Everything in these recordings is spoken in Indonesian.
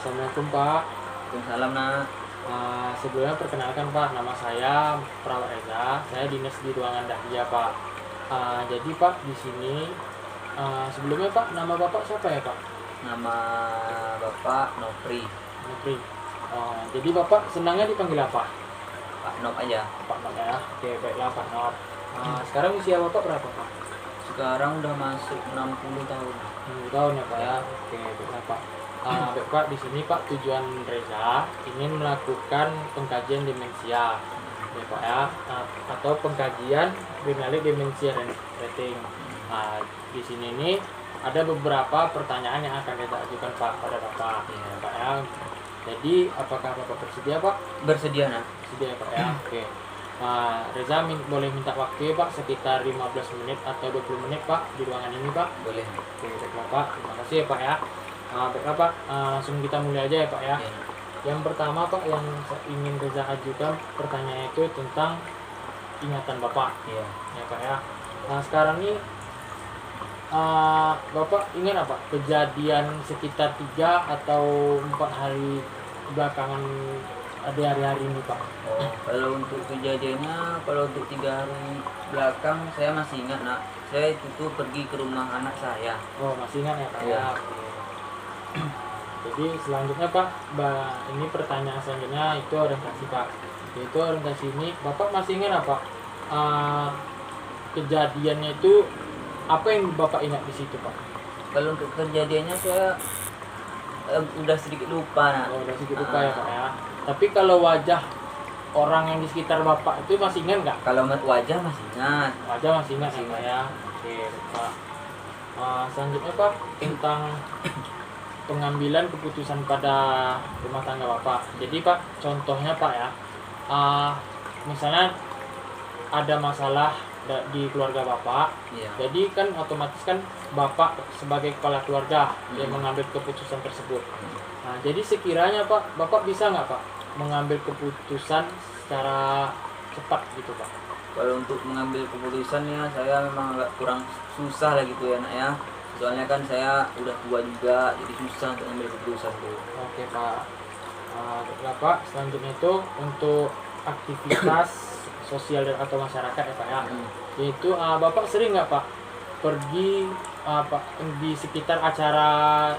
Assalamualaikum Pak. Waalaikumsalam nak. Sebelumnya perkenalkan Pak, nama saya Prawa Reza. Saya dinas di ruangan Dahlia Pak. Jadi Pak di sini sebelumnya Pak, nama Bapak siapa ya Pak? Nama Bapak Nopri. Nopri. Jadi Bapak senangnya dipanggil apa? Pak Nop aja. Pak Nop ya. Oke baiklah Pak Nop. Sekarang usia Bapak berapa Pak? Sekarang udah masuk 60 tahun. 60 tahun ya Pak ya. Oke baiklah Pak. Baik Pak, di sini Pak tujuan Reza ingin melakukan pengkajian demensia ya Pak ya, atau pengkajian kriminalik demensia dan rating. Di sini ini ada beberapa pertanyaan yang akan kita ajukan Pak pada Bapak ya Pak ya. Jadi apakah Bapak bersedia Pak? Bersedia nak. Bersedia Pak ya. Oke. Reza boleh minta waktu ya Pak sekitar 15 menit atau 20 menit Pak di ruangan ini Pak. Boleh. Oke baiklah Pak, terima kasih ya Pak ya. Baiklah Pak, langsung kita mulai aja ya Pak ya. Ya. Yang pertama Pak yang ingin Reza ajukan pertanyaan itu tentang ingatan Bapak Iya. ya Pak ya. Sekarang nih Bapak ingat apa kejadian sekitar 3 atau 4 hari belakangan di hari-hari ini Pak? Kalau untuk kejadiannya, kalau untuk 3 hari belakang saya masih ingat nak. Saya itu tuh pergi ke rumah anak saya. Oh masih ingat ya Pak Iya. ya. Oke. Jadi selanjutnya Pak, ini pertanyaan selanjutnya itu orientasi Pak. Yaitu orientasi ini Bapak masih ingat apa kejadiannya itu, apa yang Bapak ingat di situ Pak? Kalau untuk kejadiannya saya udah sedikit lupa nak. Oh udah sedikit lupa ya Pak ya. Tapi kalau wajah orang yang di sekitar Bapak itu masih ingat nggak? Kalau wajah masih ingat. Wajah masih ingat ya Pak ya. Oke Pak. Selanjutnya Pak tentang pengambilan keputusan pada rumah tangga Bapak. Jadi Pak contohnya Pak ya, misalnya ada masalah di keluarga Bapak, Iya. jadi kan otomatis kan Bapak sebagai kepala keluarga yang mengambil keputusan tersebut. Jadi sekiranya Pak, Bapak bisa nggak Pak mengambil keputusan secara cepat gitu Pak? Kalau untuk mengambil keputusannya saya memang agak kurang susah lah gitu ya nak ya. Soalnya kan saya udah tua juga, jadi susah untuk mengambil keputusan tuh. Oke Pak. Baiklah Pak, selanjutnya itu untuk aktivitas sosial dan atau masyarakat ya Pak ya. Yaitu Bapak sering nggak Pak pergi di sekitar acara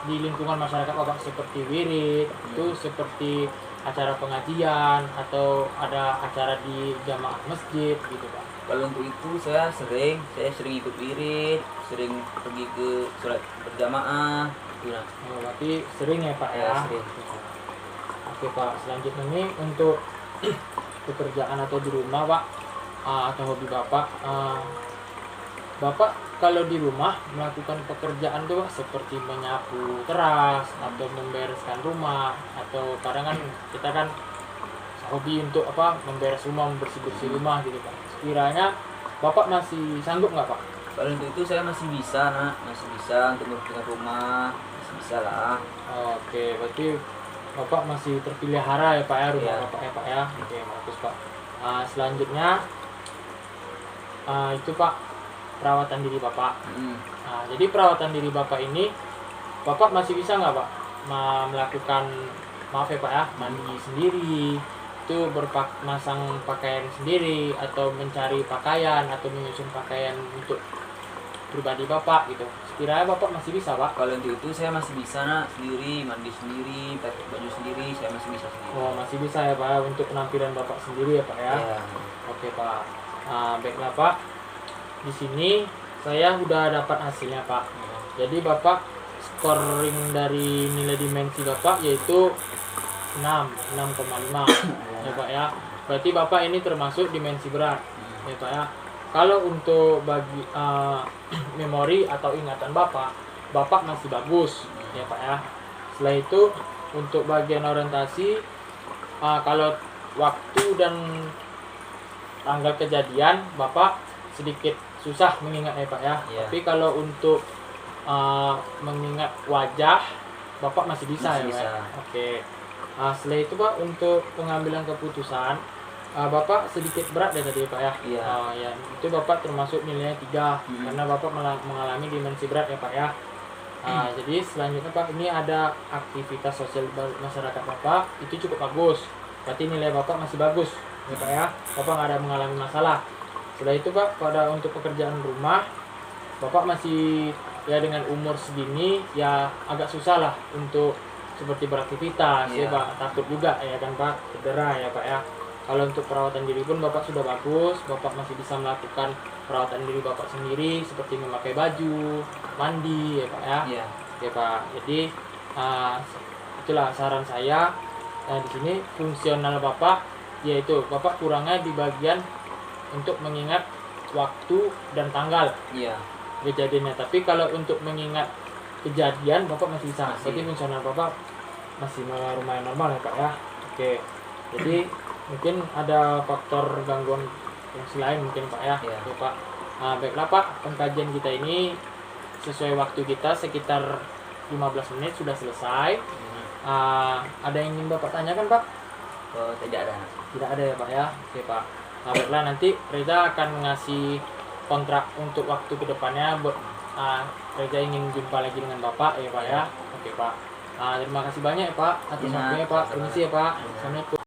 di lingkungan masyarakat Bapak seperti wirid, itu seperti acara pengajian atau ada acara di jamaah masjid gitu Pak? Kalau untuk itu saya sering ikut wirid, sering pergi ke sholat berjamaah gitu nah. Oh, berarti sering ya Pak ya? Ya, sering. Oke Pak, selanjutnya ini untuk pekerjaan atau di rumah Pak, atau hobi Bapak, Bapak kalau di rumah melakukan pekerjaan tuh Pak, seperti menyapu teras atau membereskan rumah, atau kadang kan kita kan hobi untuk memberes rumah, membersih-bersih rumah gitu Pak. Sekiranya Bapak masih sanggup nggak Pak? Kalau untuk itu saya masih bisa nak, masih bisa untuk membersihkan rumah, masih bisa lah. Oke, berarti Bapak masih terpelihara ya Pak ya, rumah Iya. Bapak ya Pak ya. Oke, bagus Pak. Selanjutnya itu Pak perawatan diri Bapak. Jadi perawatan diri Bapak ini Bapak masih bisa nggak Pak melakukan, maaf ya Pak ya, mandi sendiri, itu masang pakaian sendiri, atau mencari pakaian atau menyusun pakaian untuk pribadi Bapak gitu. Sekiranya Bapak masih bisa Pak? Kalau untuk itu saya masih bisa nak, sendiri, mandi sendiri, pakai baju sendiri, saya masih bisa sendiri. Oh masih bisa ya Pak untuk penampilan Bapak sendiri ya Pak ya. Ya. Oke Pak. Baiklah Pak. Di sini saya udah dapat hasilnya Pak. Jadi Bapak scoring dari nilai dimensi Bapak yaitu 6,5 ya Pak ya. Berarti Bapak ini termasuk dimensi berat ya Pak ya. Kalau untuk bagi memori atau ingatan Bapak masih bagus ya Pak ya. Setelah itu untuk bagian orientasi, kalau waktu dan tanggal kejadian Bapak sedikit susah mengingat ya Pak ya. Iya. Tapi kalau untuk mengingat wajah Bapak masih bisa Masih ya Pak. bisa. Oke. Setelah itu Pak untuk pengambilan keputusan, Bapak sedikit berat ya tadi Pak ya. Iya. Ya, itu Bapak termasuk nilainya 3 karena Bapak mengalami dimensi berat ya Pak ya. Jadi selanjutnya Pak, ini ada aktivitas sosial masyarakat Bapak itu cukup bagus. Berarti nilai Bapak masih bagus, ya Pak ya. Bapak nggak ada mengalami masalah. Setelah itu Pak, pada untuk pekerjaan rumah, Bapak masih ya dengan umur segini ya agak susah lah untuk seperti beraktivitas ya Iya. Pak. Takut juga ya kan Pak, cedera ya Pak ya. Kalau untuk perawatan diri pun Bapak sudah bagus, Bapak masih bisa melakukan perawatan diri Bapak sendiri seperti memakai baju, mandi ya Pak ya. Iya. Ya Pak. Jadi itulah saran saya. Nah, di sini fungsional Bapak yaitu Bapak kurangnya di bagian untuk mengingat waktu dan tanggal Iya. kejadiannya. Tapi kalau untuk mengingat kejadian Bapak masih bisa. Masih. Berarti fungsional Bapak masih lumayan normal ya Pak ya. Oke. Jadi mungkin ada faktor gangguan yang selain mungkin Pak ya. Iya. Oke Pak. Baiklah Pak, pengkajian kita ini sesuai waktu kita sekitar 15 menit sudah selesai. Ada yang ingin Bapak tanyakan Pak? Oh, tidak ada. Tidak ada ya Pak ya. Oke Pak. Baiklah, nanti Reza akan ngasih kontrak untuk waktu kedepannya. Reza ingin jumpa lagi dengan Bapak ya Pak ya. Oke Pak. Terima kasih banyak ya Pak atas Iya, waktunya Pak. sama-sama. Permisi ya Pak. Assalamualaikum.